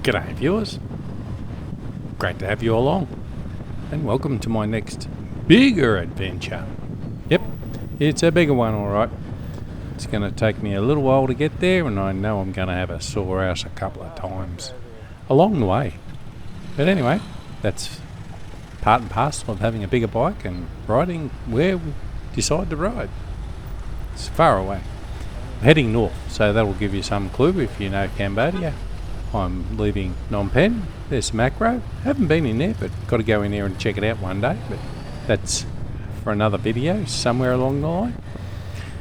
G'day viewers, great to have you along and welcome to my next bigger adventure. Yep, it's a bigger one, alright. It's going to take me a little while to get there, and I know I'm going to have a sore ass a couple of times along the way. But anyway, that's part and parcel of having a bigger bike and riding where we decide to ride. It's far away. I'm heading north, so that'll give you some clue if you know Cambodia. I'm leaving Phnom Penh. There's Macro. Haven't been in there, but got to go in there and check it out one day. But that's for another video somewhere along the line.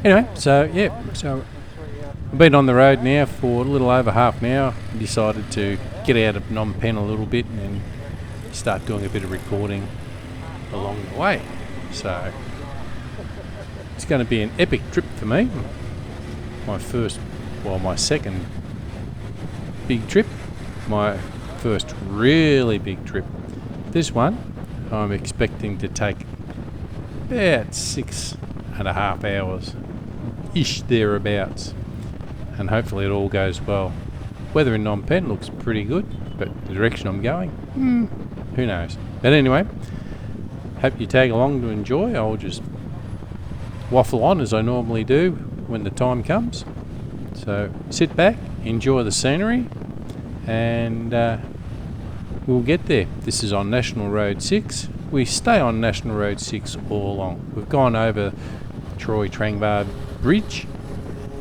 Anyway, so I've been on the road now for a little over half an hour. Decided to get out of Phnom Penh a little bit and start doing a bit of recording along the way. So it's going to be an epic trip for me. My second big trip, my first really big trip. This one I'm expecting to take about 6.5 hours ish, thereabouts, and hopefully it all goes well. Weather in Phnom Penh looks pretty good, but the direction I'm going, who knows. But anyway, hope you tag along to enjoy. I'll just waffle on as I normally do when the time comes. So sit back, enjoy the scenery, and we'll get there. This is on National Road 6. We stay on National Road 6 all along. We've gone over Troy Trangbar Bridge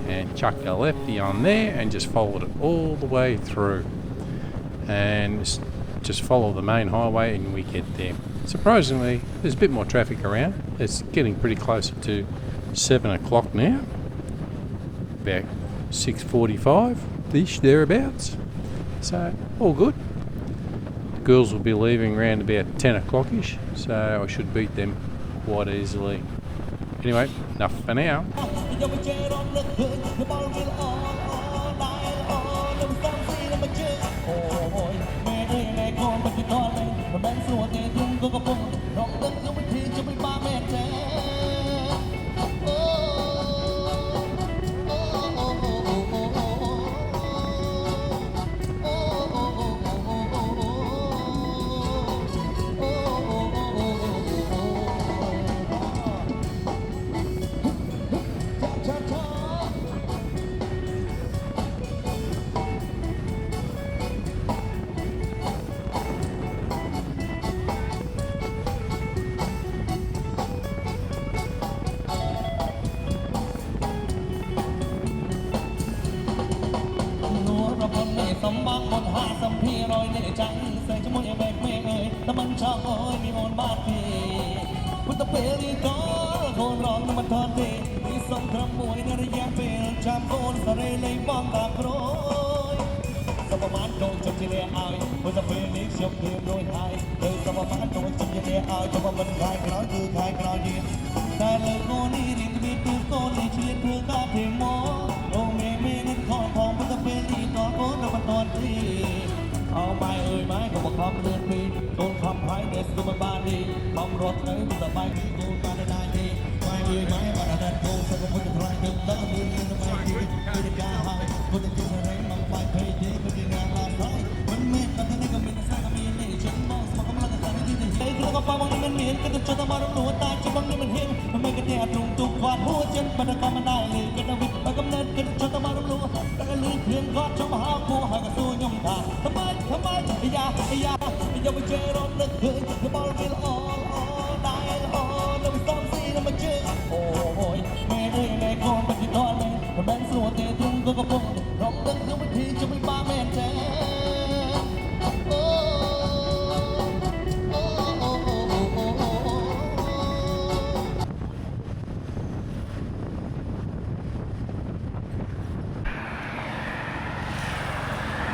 and chucked a lefty on there and just followed it all the way through. And just follow the main highway and we get there. Surprisingly, there's a bit more traffic around. It's getting pretty closer to 7 o'clock now. About 6:45-ish, thereabouts. So, all good. The girls will be leaving around about 10 o'clock-ish, so I should beat them quite easily. Anyway, enough for now.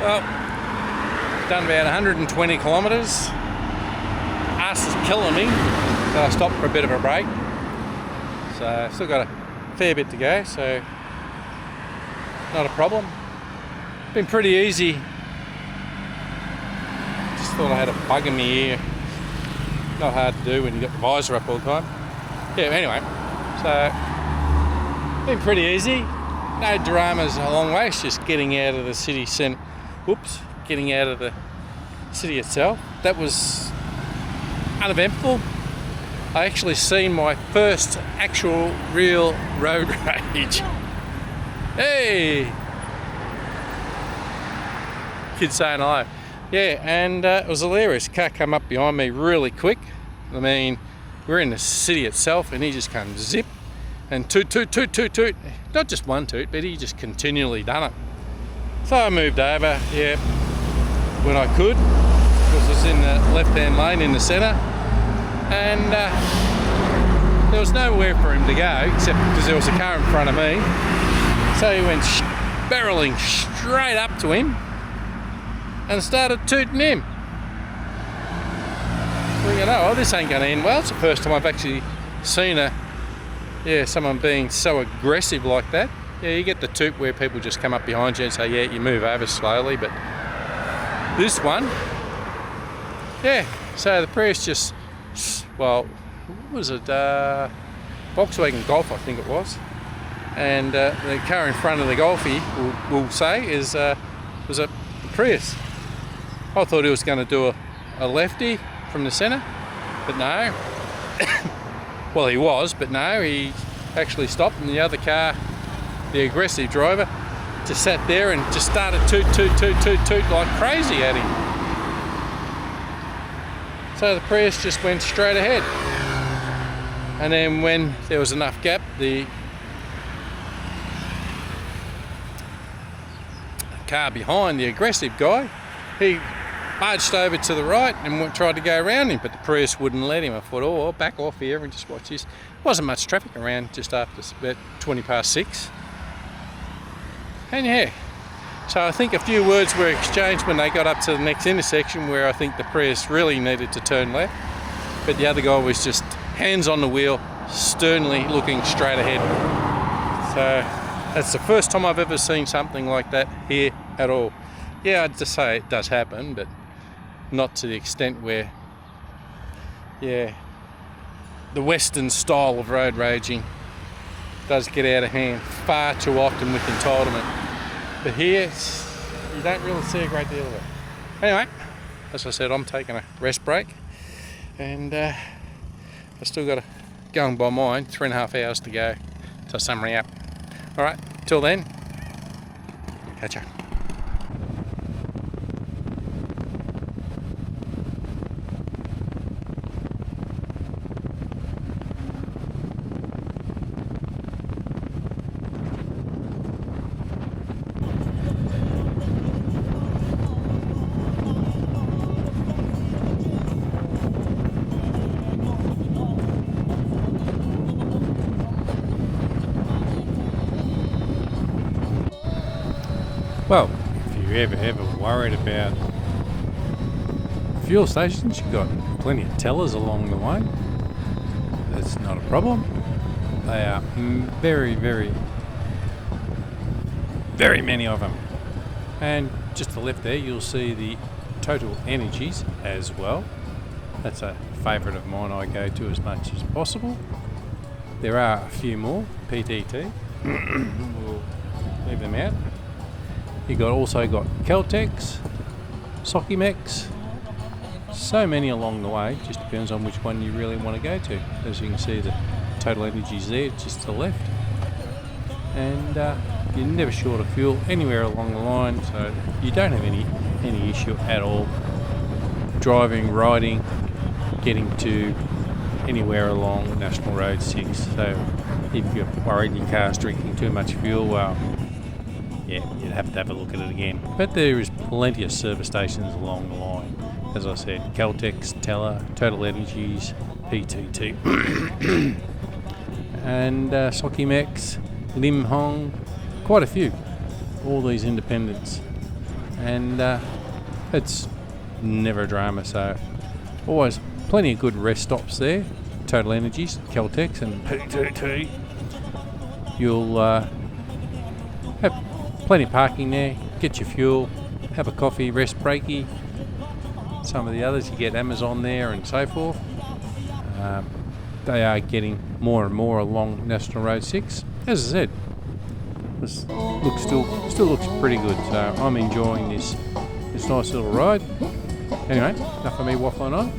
Well, done about 120 kilometres. Ass is killing me, so I stopped for a bit of a break. So still got a fair bit to go, so not a problem. Been pretty easy. Just thought I had a bug in my ear. Not hard to do when you got the visor up all the time. Yeah, anyway, so been pretty easy. No dramas along the way, it's just getting out of the city centre. Whoops, getting out of the city itself. That was uneventful. I actually seen my first actual real road rage. Hey! Kids saying hello. Yeah, and it was hilarious. Car come up behind me really quick. I mean, we're in the city itself and he just comes zip and toot, toot, toot, toot, toot. Not just one toot, but he just continually done it. So I moved over, yeah, when I could, because I was in the left-hand lane in the centre, and there was nowhere for him to go except because there was a car in front of me. So he went barreling straight up to him and started tooting him. Well, you know, oh, this ain't going to end well. It's the first time I've actually seen someone being so aggressive like that. Yeah, you get the toot where people just come up behind you and say, yeah, you move over slowly, but this one, yeah, so the Prius just, well, what was it, Volkswagen Golf I think it was, and the car in front of the Golfie, we'll say, was a Prius. I thought he was going to do a lefty from the centre, but no. Well, he was, but no, he actually stopped, and the other car, the aggressive driver, just sat there and just started toot, toot, toot, toot, toot like crazy at him. So the Prius just went straight ahead. And then when there was enough gap, the car behind, the aggressive guy, he barged over to the right and tried to go around him, but the Prius wouldn't let him. I thought, oh, I'll back off here and just watch this. Wasn't much traffic around just after about 6:20. And yeah, so I think a few words were exchanged when they got up to the next intersection where I think the Prius really needed to turn left, but the other guy was just hands on the wheel, sternly looking straight ahead. So that's the first time I've ever seen something like that here at all. Yeah, I'd just say it does happen, but not to the extent where, yeah, the Western style of road raging does get out of hand far too often with entitlement. But here, you don't really see a great deal of it. Anyway, as I said, I'm taking a rest break, and I've still got to go and by mine, 3.5 hours to go to summary up. All right, till then, catch ya. Well, if you're ever worried about fuel stations, you've got plenty of tellers along the way. That's not a problem. They are very, very, very many of them. And just to the left there, you'll see the Total Energies as well. That's a favourite of mine. I go to as much as possible. There are a few more, PTT. We'll leave them out. You also got Caltex, Sokimex, so many along the way. Just depends on which one you really want to go to. As you can see, the Total Energies there, just to the left, and you're never short of fuel anywhere along the line, so you don't have any issue at all driving, riding, getting to anywhere along National Road 6. So if you're worried your car's drinking too much fuel, well, yeah, you'd have to have a look at it again. But there is plenty of service stations along the line. As I said, Caltex, Teller, Total Energies, PTT, and Sokimex, Lim Hong, quite a few. All these independents. And it's never a drama, so always plenty of good rest stops there. Total Energies, Caltex and PTT. You'll have plenty of parking there, get your fuel, have a coffee, rest breaky. Some of the others, you get Amazon there and so forth. They are getting more and more along National Road 6. As I said, this still looks pretty good, so I'm enjoying this this nice little ride. Anyway, enough of me waffling on.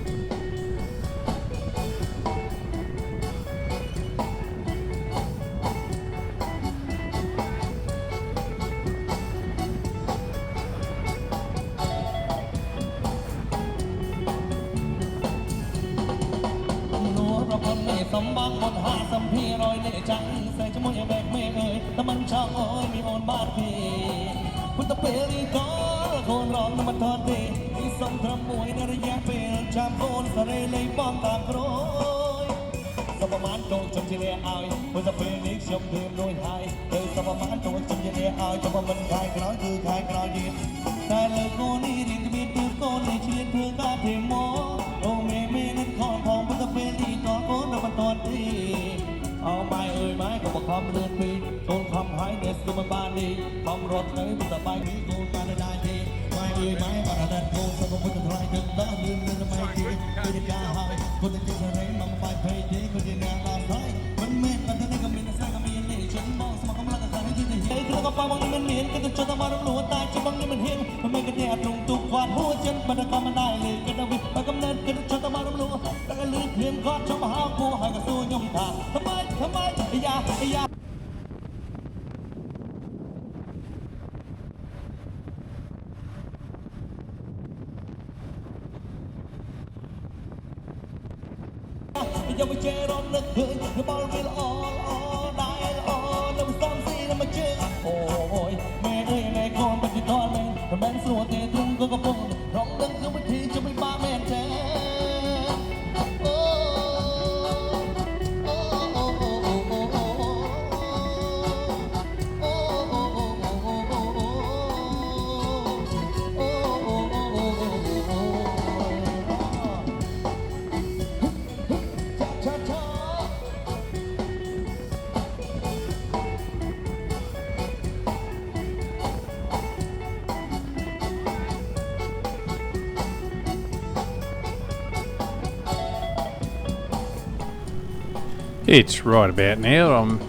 It's right about now. I'm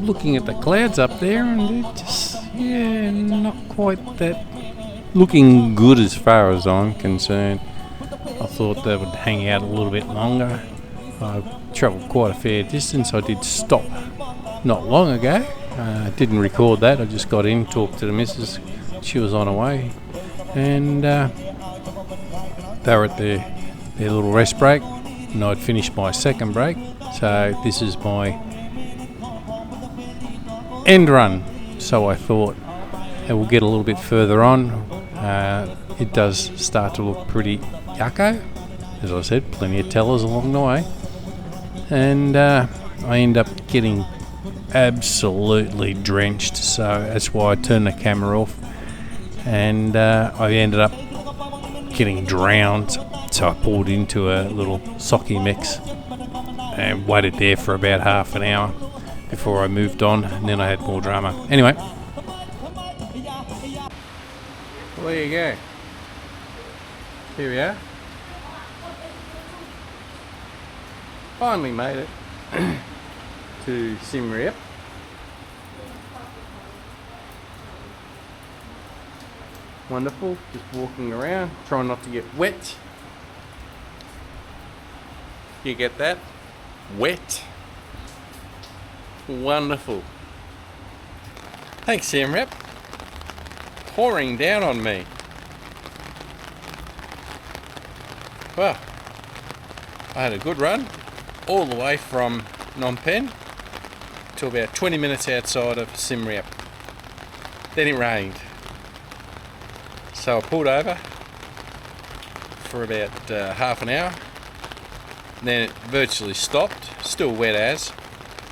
looking at the clouds up there and they're just, yeah, not quite that looking good as far as I'm concerned. I thought they would hang out a little bit longer. I've travelled quite a fair distance. I did stop not long ago. Didn't record that. I just got in, talked to the missus. She was on her way. And they were at their little rest break. And I'd finished my second break. So this is my end run. So I thought it will get a little bit further on. It does start to look pretty yucko. As I said, plenty of tellers along the way. And I end up getting absolutely drenched. So that's why I turned the camera off. And I ended up getting drowned. So I poured into a little socky mix and waited there for about half an hour before I moved on, and then I had more drama. Anyway, well, there you go. Here we are. Finally made it to Siem. Wonderful, just walking around, trying not to get wet. You get that? Wet. Wonderful. Thanks, Siem. Pouring down on me. Well, I had a good run all the way from Phnom Penh to about 20 minutes outside of Siem Reap. Then it rained. So I pulled over for about half an hour. Then it virtually stopped, still wet as,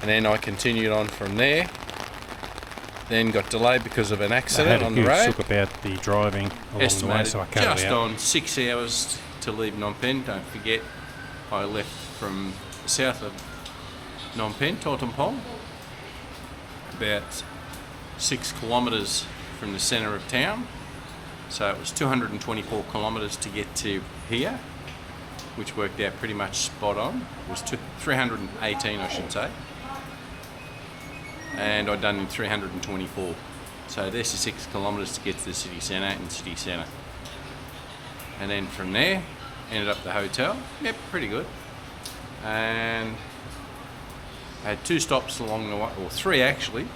and then I continued on from there. Then got delayed because of an accident on the road. I had a huge sook about the driving along the way, so I cut it out. Just on 6 hours to leave Phnom Penh. Don't forget, I left from south of Phnom Penh, Tortumpong, about 6 kilometres from the centre of town. So it was 224 kilometres to get to here, which worked out pretty much spot on. It was 318, I should say. And I'd done in 324. So there's the 6 kilometres to get to the city centre and city centre. And then from there, ended up at the hotel. Yep, pretty good. And I had 2 stops along the way, or 3 actually.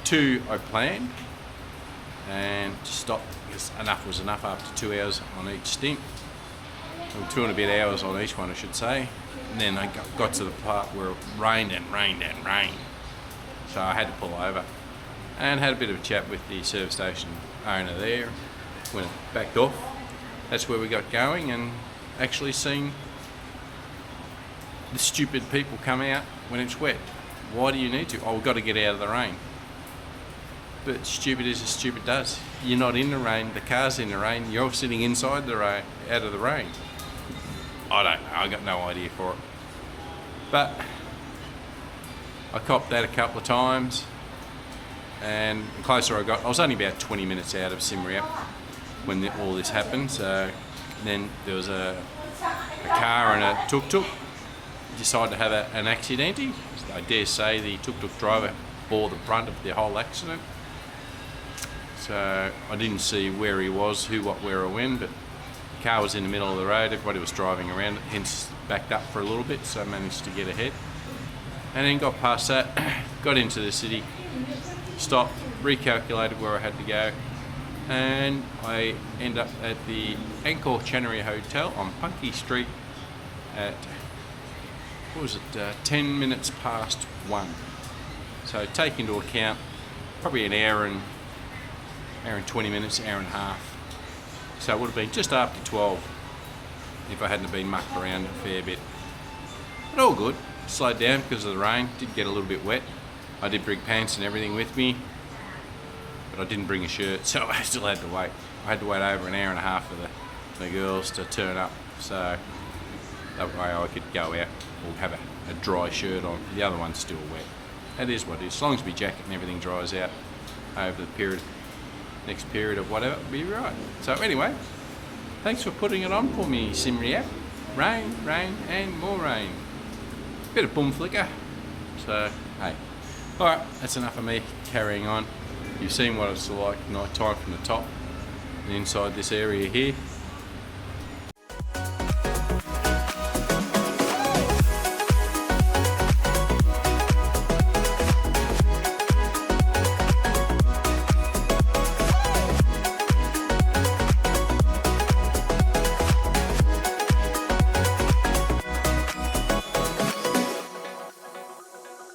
2 I planned, and to stop because enough was enough after 2 hours on each stint. Or 2 and a bit hours on each one, I should say. And then I got to the part where it rained and rained and rained. So I had to pull over and had a bit of a chat with the service station owner there. When it backed off, that's where we got going and actually seen the stupid people come out when it's wet. Why do you need to? Oh, we've got to get out of the rain. But stupid is as stupid does. You're not in the rain, the car's in the rain, you're sitting inside the rain, out of the rain. I don't know, I got no idea for it. But I copped that a couple of times, and the closer I got, I was only about 20 minutes out of Siem Reap when all this happened. So then there was a car and a tuk-tuk decided to have an accident. I dare say the tuk-tuk driver bore the brunt of the whole accident. So I didn't see where he was, who, what, where or when, but the car was in the middle of the road, everybody was driving around it, hence backed up for a little bit, so I managed to get ahead. And then got past that, got into the city, stopped, recalculated where I had to go, and I end up at the Angkor Chancery Hotel on Punky Street at, 10 minutes past 1. So take into account probably an hour and 20 minutes, hour and a half. So it would have been just after 12 if I hadn't been mucked around a fair bit. But all good. Slowed down because of the rain. Did get a little bit wet. I did bring pants and everything with me, but I didn't bring a shirt, so I still had to wait. I had to wait over an hour and a half for the girls to turn up, so that way I could go out or have a dry shirt on. The other one's still wet. That is what it is. As long as my jacket and everything dries out over the next period of whatever, it'll be right. So anyway, thanks for putting it on for me, Siem Reap. Rain, rain and more rain. Bit of boom flicker. So, hey. Alright, that's enough of me carrying on. You've seen what it's like night time from the top and inside this area here.